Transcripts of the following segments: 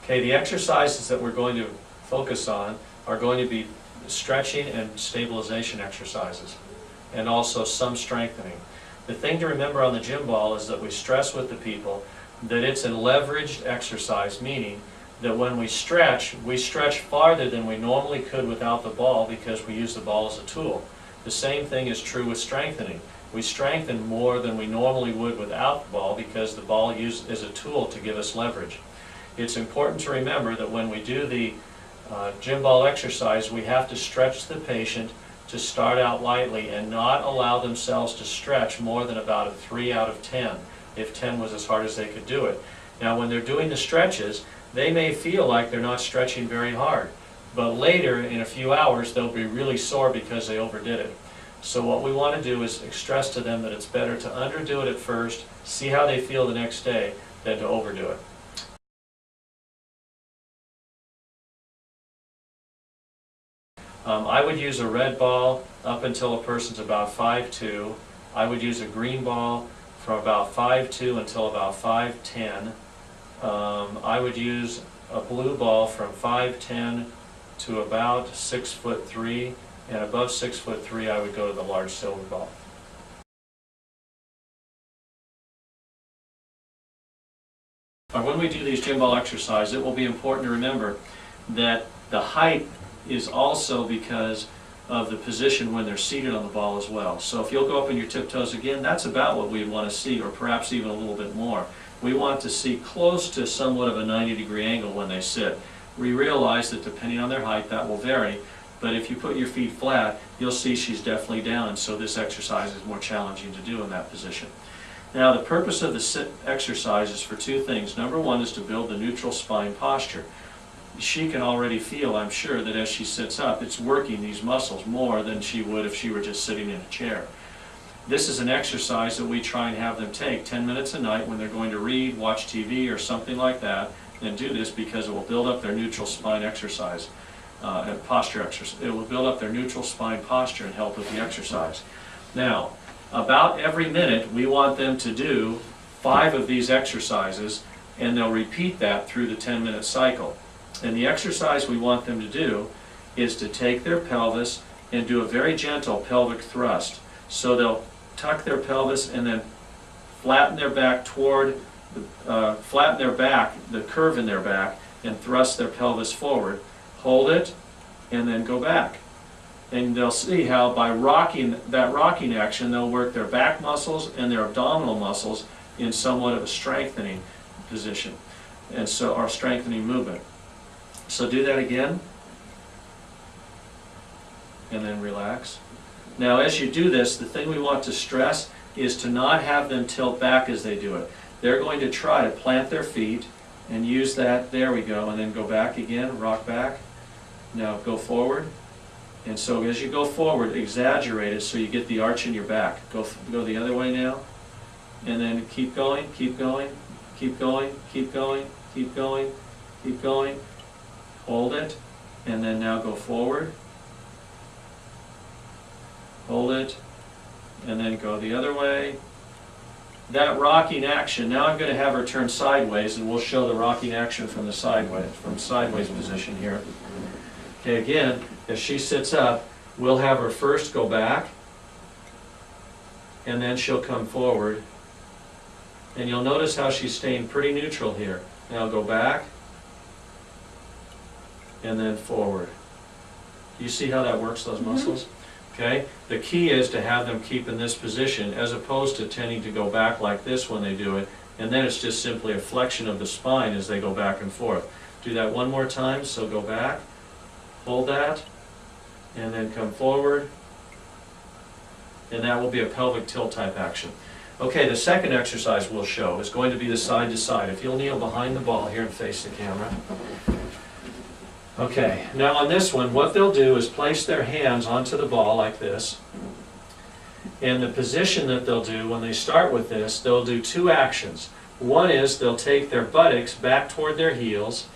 Okay, the exercises that we're going to focus on are going to be stretching and stabilization exercises, and also some strengthening. The thing to remember on the gym ball is that we stress with the people that it's a leveraged exercise, meaning that when we stretch farther than we normally could without the ball because we use the ball as a tool. The same thing is true with strengthening. We strengthen more than we normally would without the ball because the ball used as a tool to give us leverage. It's important to remember that when we do the gym ball exercise, we have to stretch the patient to start out lightly and not allow themselves to stretch more than about a 3 out of 10, if 10 was as hard as they could do it. Now when they're doing the stretches, they may feel like they're not stretching very hard, but later in a few hours they'll be really sore because they overdid it. So what we want to do is stress to them that it's better to underdo it at first, see how they feel the next day, than to overdo it. I would use a red ball up until a person's about 5'2". I would use a green ball from about 5'2" until about 5'10". I would use a blue ball from 5'10" to about 6'3", and above 6'3" I would go to the large silver ball. When we do these gym ball exercises, it will be important to remember that the height is also because of the position when they're seated on the ball as well. So if you'll go up on your tiptoes again, that's about what we want to see, or perhaps even a little bit more. We want to see close to somewhat of a 90-degree angle when they sit. We realize that depending on their height that will vary, but if you put your feet flat, you'll see she's definitely down, so this exercise is more challenging to do in that position. Now the purpose of the sit exercise is for two things. Number one is to build the neutral spine posture. She can already feel, I'm sure, that as she sits up, it's working these muscles more than she would if she were just sitting in a chair. This is an exercise that we try and have them take 10 minutes a night when they're going to read, watch TV, or something like that, and do this because it will build up their neutral spine exercise, and posture exercise. It will build up their neutral spine posture and help with the exercise. Now, about every minute, we want them to do 5 of these exercises, and they'll repeat that through the 10-minute cycle. And the exercise we want them to do is to take their pelvis and do a very gentle pelvic thrust. So they'll tuck their pelvis and then flatten their back toward, flatten their back, the curve in their back, and thrust their pelvis forward. Hold it, and then go back. And they'll see how by rocking, that rocking action, they'll work their back muscles and their abdominal muscles in somewhat of a strengthening position, and so our strengthening movement. So do that again, and then relax. Now as you do this, the thing we want to stress is to not have them tilt back as they do it. They're going to try to plant their feet and use that, there we go, and then go back again, rock back. Now go forward. And so as you go forward, exaggerate it so you get the arch in your back. Go the other way now. And then keep going, keep going, keep going, keep going, keep going, keep going. Hold it, and then now go forward. Hold it, and then go the other way. That rocking action, now I'm going to have her turn sideways, and we'll show the rocking action from the sideways position here. Okay, again, as she sits up, we'll have her first go back, and then she'll come forward. And you'll notice how she's staying pretty neutral here. Now go back, and then forward. You see how that works those muscles? Okay? The key is to have them keep in this position as opposed to tending to go back like this when they do it, and then it's just simply a flexion of the spine as they go back and forth. Do that one more time, so go back, hold that, and then come forward, and that will be a pelvic tilt type action. Okay, the second exercise we'll show is going to be the side to side. If you'll kneel behind the ball here and face the camera. Okay, now on this one, what they'll do is place their hands onto the ball like this. And the position that they'll do when they start with this, they'll do 2 actions. One is they'll take their buttocks back toward their heels,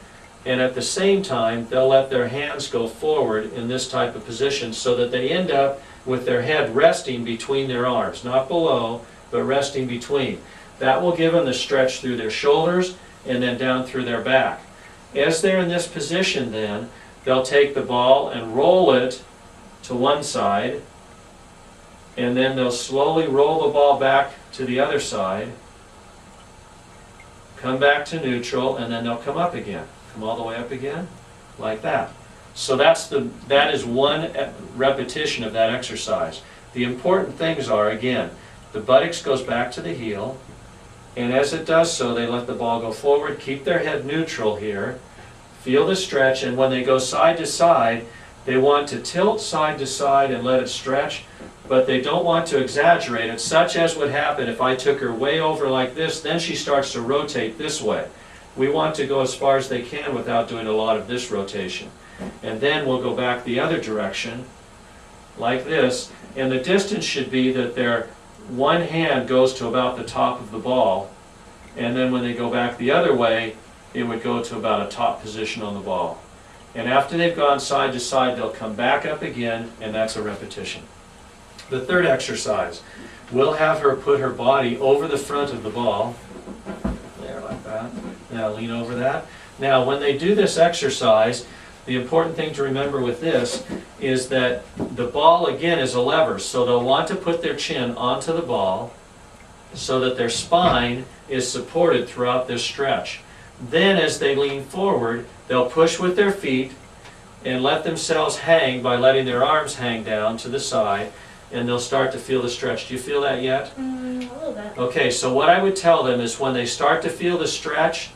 and at the same time, they'll let their hands go forward in this type of position so that they end up with their head resting between their arms, not below, but resting between. That will give them the stretch through their shoulders and then down through their back. As they're in this position then, they'll take the ball and roll it to one side, and then they'll slowly roll the ball back to the other side, come back to neutral, and then they'll come up again. Come all the way up again, like that. So that is one repetition of that exercise. The important things are, again, the buttocks goes back to the heel, and as it does so, they let the ball go forward, keep their head neutral here, feel the stretch, and when they go side to side, they want to tilt side to side and let it stretch, but they don't want to exaggerate it, such as would happen if I took her way over like this, then she starts to rotate this way. We want to go as far as they can without doing a lot of this rotation. And then we'll go back the other direction, like this, and the distance should be that their one hand goes to about the top of the ball, and then when they go back the other way, it would go to about a top position on the ball. And after they've gone side to side, they'll come back up again, and that's a repetition. The third exercise, we'll have her put her body over the front of the ball, there like that. Now lean over that. Now when they do this exercise, the important thing to remember with this is that the ball again is a lever, so they'll want to put their chin onto the ball so that their spine is supported throughout this stretch. Then as they lean forward, they'll push with their feet and let themselves hang by letting their arms hang down to the side, and they'll start to feel the stretch. Do you feel that yet? A little bit. Okay, so what I would tell them is when they start to feel the stretch,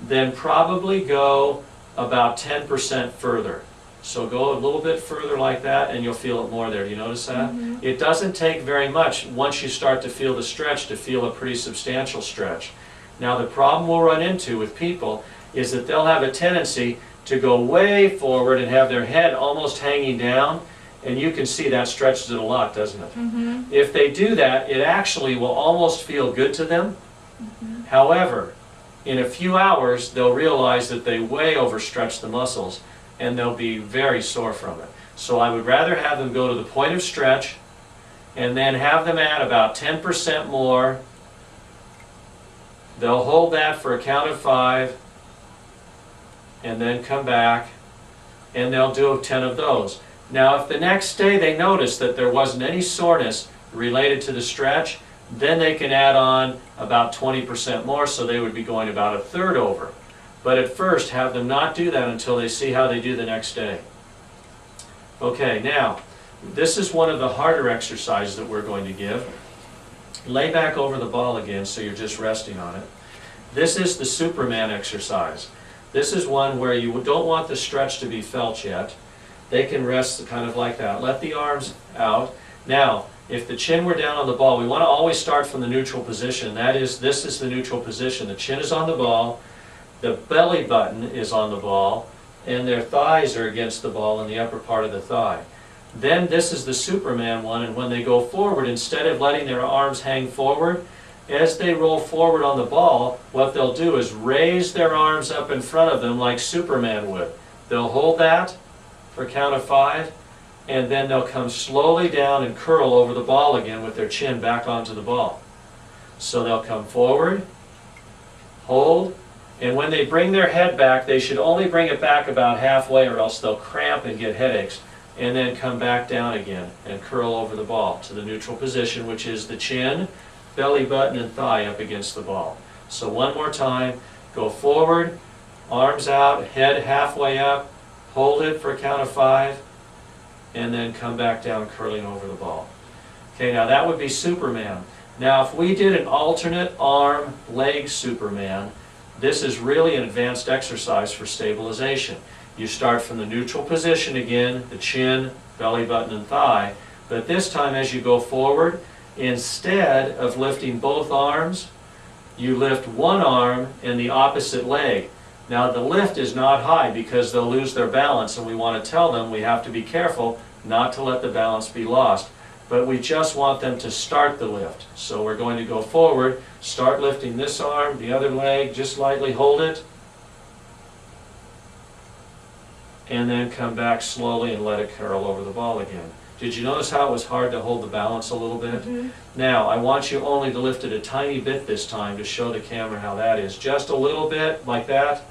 then probably go about 10% further. So go a little bit further like that and you'll feel it more there. Do you notice that? It doesn't take very much once you start to feel the stretch to feel a pretty substantial stretch. Now the problem we'll run into with people is that they'll have a tendency to go way forward and have their head almost hanging down, and you can see that stretches it a lot, doesn't it? If they do that, it actually will almost feel good to them. However, in a few hours, they'll realize that they way overstretch the muscles, and they'll be very sore from it. So I would rather have them go to the point of stretch, and then have them add about 10% more. They'll hold that for a count of 5, and then come back, and they'll do 10 of those. Now if the next day they notice that there wasn't any soreness related to the stretch, then they can add on about 20% more, so they would be going about a third over. But at first, have them not do that until they see how they do the next day. Okay, now, this is one of the harder exercises that we're going to give. Lay back over the ball again so you're just resting on it. This is the Superman exercise. This is one where you don't want the stretch to be felt yet. They can rest kind of like that. Let the arms out. Now, if the chin were down on the ball, we want to always start from the neutral position. That is, this is the neutral position. The chin is on the ball, the belly button is on the ball, and their thighs are against the ball in the upper part of the thigh. Then this is the Superman one, and when they go forward, instead of letting their arms hang forward, as they roll forward on the ball, what they'll do is raise their arms up in front of them like Superman would. They'll hold that for a count of 5, and then they'll come slowly down and curl over the ball again with their chin back onto the ball. So they'll come forward, hold, and when they bring their head back, they should only bring it back about halfway or else they'll cramp and get headaches, and then come back down again and curl over the ball to the neutral position, which is the chin, belly button, and thigh up against the ball. So one more time, go forward, arms out, head halfway up, hold it for a count of 5, and then come back down curling over the ball. Okay, now that would be Superman. Now if we did an alternate arm leg Superman, this is really an advanced exercise for stabilization. You start from the neutral position again, the chin, belly button, and thigh, but this time as you go forward, instead of lifting both arms, you lift one arm and the opposite leg. Now the lift is not high because they'll lose their balance, and we want to tell them we have to be careful not to let the balance be lost. But we just want them to start the lift. So we're going to go forward, start lifting this arm, the other leg, just lightly hold it, and then come back slowly and let it curl over the ball again. Did you notice how it was hard to hold the balance a little bit? Now, I want you only to lift it a tiny bit this time to show the camera how that is. Just a little bit, like that.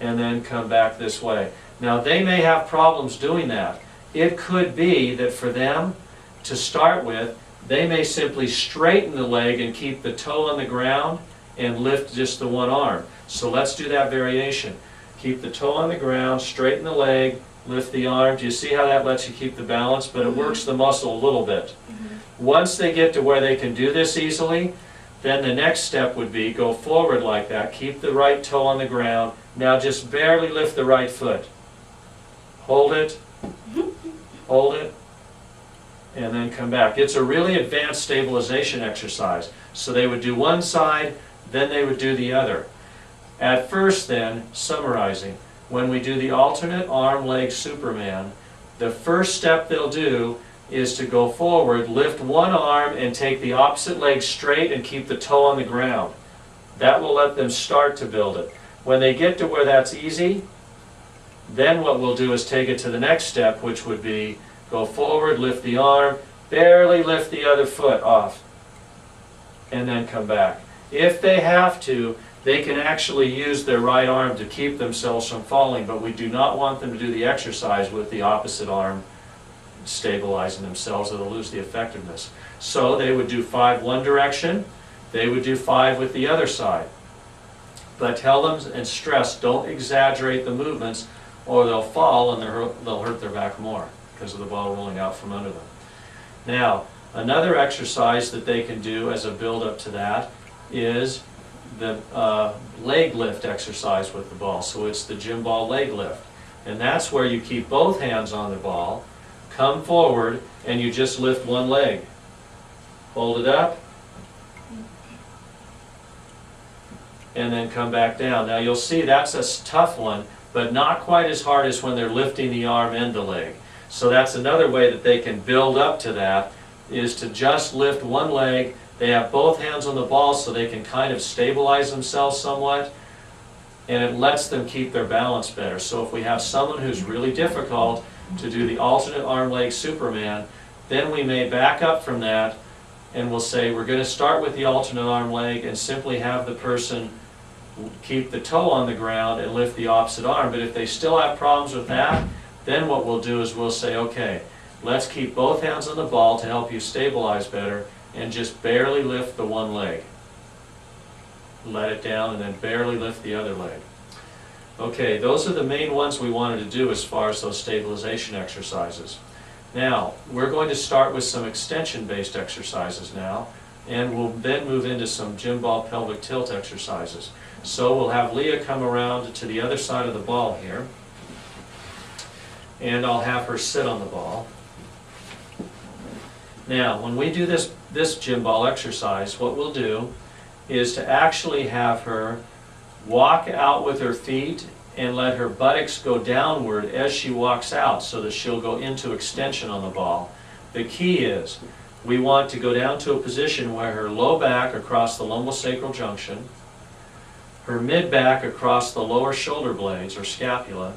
and then come back this way. Now they may have problems doing that. It could be that for them, to start with, they may simply straighten the leg and keep the toe on the ground and lift just the one arm. So let's do that variation. Keep the toe on the ground, straighten the leg, lift the arm. Do you see how that lets you keep the balance? But it works the muscle a little bit. Once they get to where they can do this easily, then the next step would be go forward like that, keep the right toe on the ground. Now just barely lift the right foot. Hold it, hold it, and then come back. It's a really advanced stabilization exercise. So they would do one side, then they would do the other. At first then, summarizing, when we do the alternate arm leg Superman, the first step they'll do is to go forward, lift one arm and take the opposite leg straight and keep the toe on the ground. That will let them start to build it. When they get to where that's easy, then what we'll do is take it to the next step, which would be go forward, lift the arm, barely lift the other foot off, and then come back. If they have to, they can actually use their right arm to keep themselves from falling, but we do not want them to do the exercise with the opposite arm stabilizing themselves, or they'll lose the effectiveness. So they would do 5 one direction, they would do 5 with the other side. But tell them and stress, don't exaggerate the movements or they'll fall and they'll hurt their back more because of the ball rolling out from under them. Now, another exercise that they can do as a build-up to that is the leg lift exercise with the ball. So it's the Gymball leg lift. And that's where you keep both hands on the ball, come forward, and you just lift one leg. Hold it up, and then come back down. Now you'll see that's a tough one, but not quite as hard as when they're lifting the arm and the leg. So that's another way that they can build up to that, is to just lift one leg. They have both hands on the ball so they can kind of stabilize themselves somewhat, and it lets them keep their balance better. So if we have someone who's really difficult to do the alternate arm leg Superman, then we may back up from that and we'll say we're going to start with the alternate arm leg and simply have the person keep the toe on the ground and lift the opposite arm. But if they still have problems with that, then what we'll do is we'll say, okay, let's keep both hands on the ball to help you stabilize better and just barely lift the one leg. Let it down and then barely lift the other leg. Okay, those are the main ones we wanted to do as far as those stabilization exercises. Now, we're going to start with some extension-based exercises now, and we'll then move into some Gymball pelvic tilt exercises. So we'll have Leah come around to the other side of the ball here, and I'll have her sit on the ball. Now, when we do this Gymball exercise, what we'll do is to actually have her walk out with her feet and let her buttocks go downward as she walks out so that she'll go into extension on the ball. The key is we want to go down to a position where her low back across the lumbosacral junction, her mid back across the lower shoulder blades or scapula,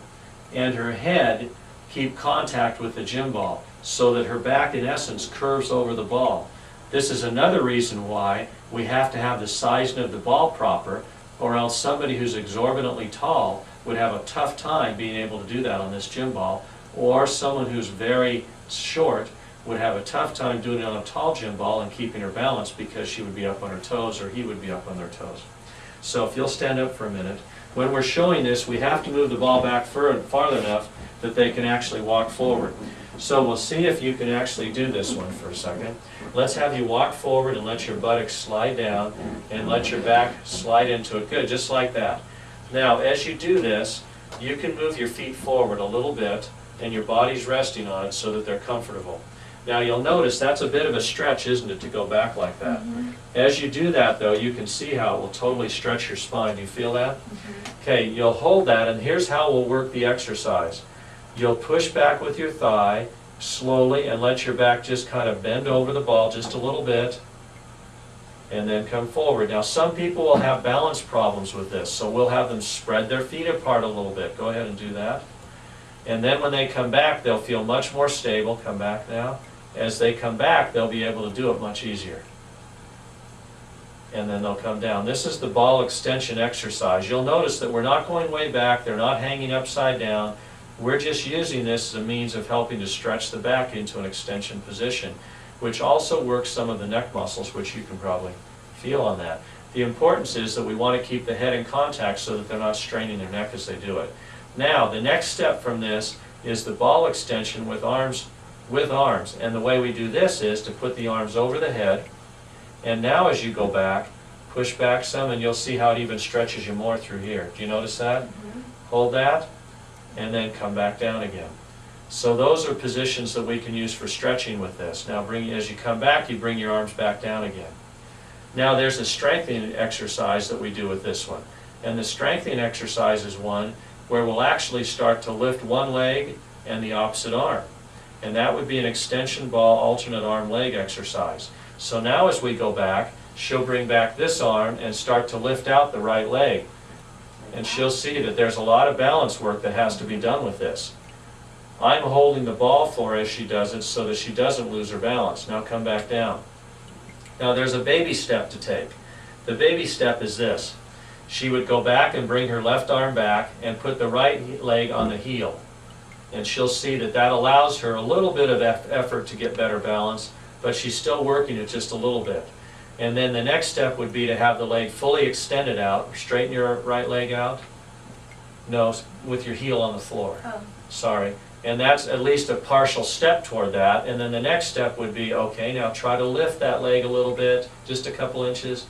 and her head keep contact with the gym ball so that her back in essence curves over the ball. This is another reason why we have to have the sizing of the ball proper, or else somebody who's exorbitantly tall would have a tough time being able to do that on this gym ball, or someone who's very short would have a tough time doing it on a tall gym ball and keeping her balance because she would be up on her toes or he would be up on their toes. So if you'll stand up for a minute. When we're showing this, we have to move the ball back farther enough that they can actually walk forward. So we'll see if you can actually do this one for a second. Let's have you walk forward and let your buttocks slide down and let your back slide into it. Good, just like that. Now, as you do this, you can move your feet forward a little bit and your body's resting on it so that they're comfortable. Now, you'll notice that's a bit of a stretch, isn't it, to go back like that? As you do that, though, you can see how it will totally stretch your spine. Do you feel that? Okay, you'll hold that, and here's how we'll work the exercise. You'll push back with your thigh slowly and let your back just kind of bend over the ball just a little bit and then come forward. Now some people will have balance problems with this, so we'll have them spread their feet apart a little bit. Go ahead and do that. And then when they come back, they'll feel much more stable. Come back now. As they come back, they'll be able to do it much easier. and then they'll come down. This is the ball extension exercise. You'll notice that we're not going way back, they're not hanging upside down. We're just using this as a means of helping to stretch the back into an extension position, which also works some of the neck muscles, which you can probably feel on that. The importance is that we want to keep the head in contact so that they're not straining their neck as they do it. Now, the next step from this is the ball extension with arms. And the way we do this is to put the arms over the head, and now as you go back, push back some, and you'll see how it even stretches you more through here. Do you notice that? Mm-hmm. Hold that, and then come back down again. So those are positions that we can use for stretching with this. Now as you come back, you bring your arms back down again. Now there's a strengthening exercise that we do with this one. And the strengthening exercise is one where we'll actually start to lift one leg and the opposite arm. And that would be an extension ball alternate arm leg exercise. So now as we go back, she'll bring back this arm and start to lift out the right leg. And she'll see that there's a lot of balance work that has to be done with this. I'm holding the ball for her as she does it so that she doesn't lose her balance. Now come back down. Now there's a baby step to take. The baby step is this. She would go back and bring her left arm back and put the right leg on the heel. And she'll see that that allows her a little bit of effort to get better balance, but she's still working it just a little bit. And then the next step would be to have the leg fully extended out. Straighten your right leg out. No, with your heel on the floor. Oh. Sorry. And that's at least a partial step toward that. And then the next step would be, okay, now try to lift that leg a little bit, just a couple inches,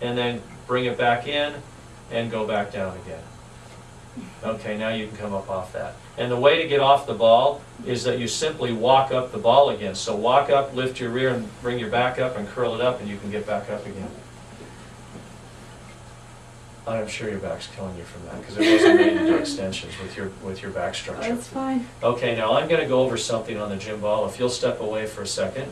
and then bring it back in and go back down again. Okay, now you can come up off that. And the way to get off the ball is that you simply walk up the ball again. So walk up, lift your rear, and bring your back up and curl it up, and you can get back up again. I'm sure your back's killing you from that because it wasn't made to do extensions with your back structure. That's fine. Okay, now I'm going to go over something on the Gymball. If you'll step away for a second.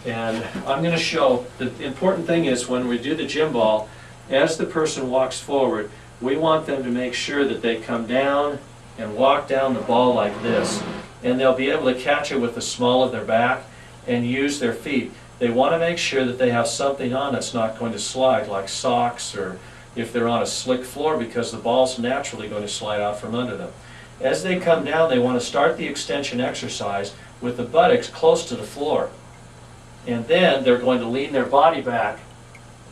And I'm going to show, the important thing is when we do the Gymball, as the person walks forward, we want them to make sure that they come down and walk down the ball like this. And they'll be able to catch it with the small of their back and use their feet. They want to make sure that they have something on that's not going to slide, like socks, or if they're on a slick floor, because the ball's naturally going to slide out from under them. As they come down, they want to start the extension exercise with the buttocks close to the floor. And then they're going to lean their body back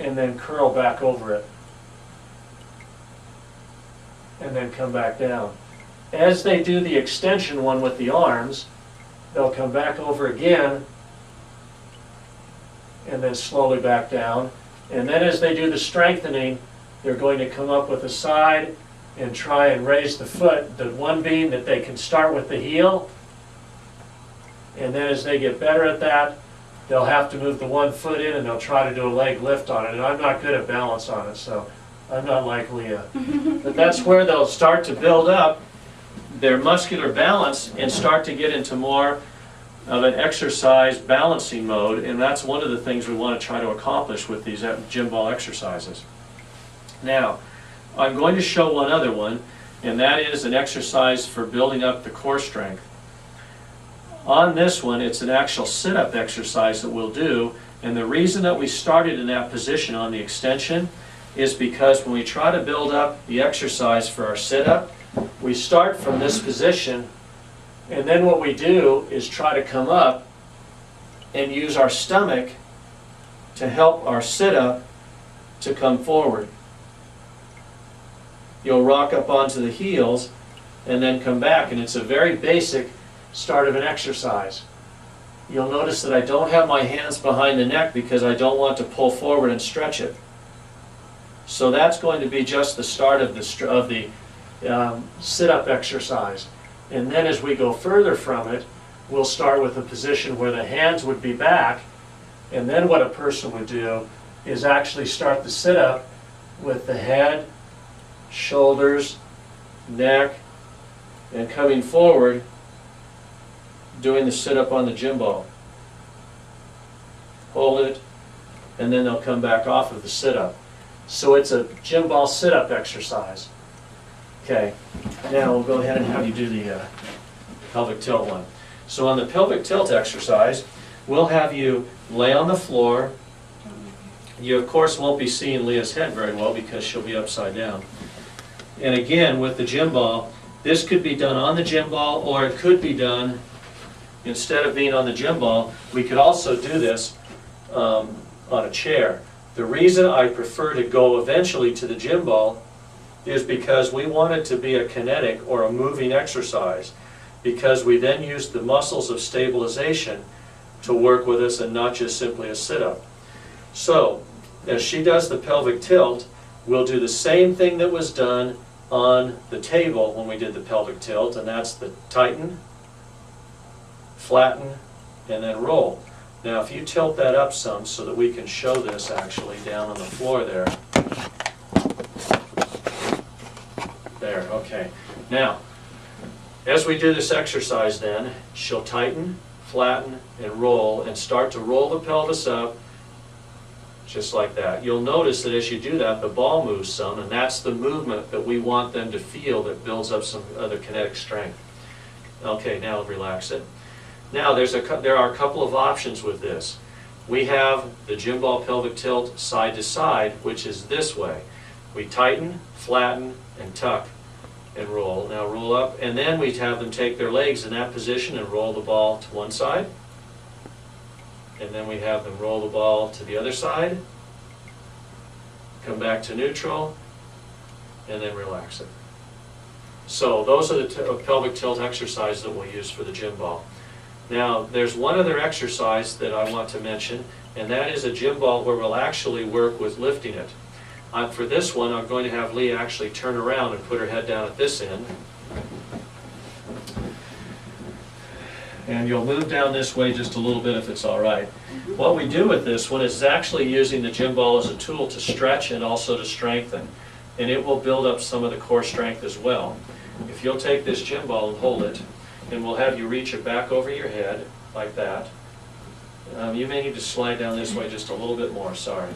and then curl back over it. And then come back down. As they do the extension one with the arms, they'll come back over again and then slowly back down. And then as they do the strengthening, they're going to come up with a side and try and raise the foot, the one being that they can start with the heel. And then as they get better at that, they'll have to move the one foot in and they'll try to do a leg lift on it. And I'm not good at balance on it, so I'm not like Leah. But that's where they'll start to build up their muscular balance and start to get into more of an exercise balancing mode. And that's one of the things we want to try to accomplish with these Gymball exercises. Now, I'm going to show one other one, and that is an exercise for building up the core strength. On this one, it's an actual sit-up exercise that we'll do, and the reason that we started in that position on the extension is because when we try to build up the exercise for our sit-up, we start from this position, and then what we do is try to come up and use our stomach to help our sit-up to come forward. You'll rock up onto the heels and then come back, and it's a very basic start of an exercise. You'll notice that I don't have my hands behind the neck because I don't want to pull forward and stretch it. So that's going to be just the start of the sit-up exercise. And then as we go further from it, we'll start with a position where the hands would be back, and then what a person would do is actually start the sit-up with the head, shoulders, neck, and coming forward, doing the sit-up on the Gymball. Hold it, and then they'll come back off of the sit-up. So it's a Gymball sit-up exercise. Okay, now we'll go ahead and have you do the pelvic tilt one. So on the pelvic tilt exercise, we'll have you lay on the floor, You of course won't be seeing Leah's head very well because she'll be upside down. And again, with the Gymball, this could be done on the Gymball, or it could be done, instead of being on the Gymball, we could also do this on a chair. The reason I prefer to go eventually to the Gymball is because we want it to be a kinetic or a moving exercise, because we then use the muscles of stabilization to work with us and not just simply a sit-up. So, as she does the pelvic tilt, we'll do the same thing that was done on the table when we did the pelvic tilt, and that's the tighten, flatten, and then roll. Now if you tilt that up some so that we can show this actually down on the floor there. There, okay. Now, as we do this exercise then, she'll tighten, flatten, and roll, and start to roll the pelvis up just like that. You'll notice that as you do that, the ball moves some, and that's the movement that we want them to feel that builds up some other kinetic strength. Okay, now relax it. Now there are a couple of options with this. We have the Gymball pelvic tilt side to side, which is this way. We tighten, flatten, and tuck and roll. Now roll up, and then we have them take their legs in that position and roll the ball to one side. And then we have them roll the ball to the other side, come back to neutral, and then relax it. So those are the pelvic tilt exercises that we'll use for the Gymball. Now there's one other exercise that I want to mention, and that is a Gymball where we'll actually work with lifting it. For this one, I'm going to have Leah actually turn around and put her head down at this end. And you'll move down this way just a little bit if it's all right. What we do with this one is actually using the Gymball as a tool to stretch and also to strengthen. And it will build up some of the core strength as well. If you'll take this Gymball and hold it, and we'll have you reach it back over your head like that. You may need to slide down this way just a little bit more, sorry.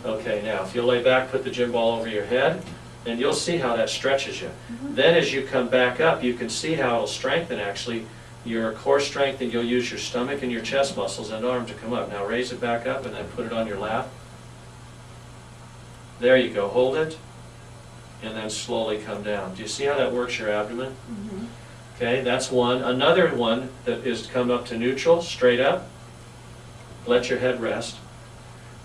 Okay, now if you'll lay back, put the Gymball over your head, and you'll see how that stretches you. Then as you come back up, you can see how it'll strengthen actually your core strength, and you'll use your stomach and your chest muscles and arm to come up. Now raise it back up and then put it on your lap. There you go, hold it, and then slowly come down. Do you see how that works your abdomen? Okay, that's one. Another one that is come up to neutral, straight up, let your head rest,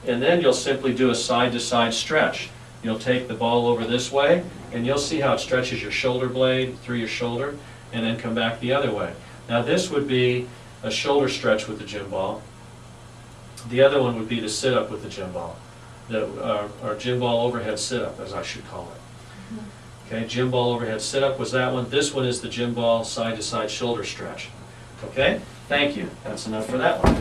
and then you'll simply do a side-to-side stretch. You'll take the ball over this way, and you'll see how it stretches your shoulder blade through your shoulder, and then come back the other way. Now this would be a shoulder stretch with the Gymball. The other one would be the sit-up with the Gymball, or Gymball overhead sit-up, as I should call it. Okay, Gymball overhead sit-up was that one. This one is the Gymball side-to-side shoulder stretch. Okay, thank you. That's enough for that one.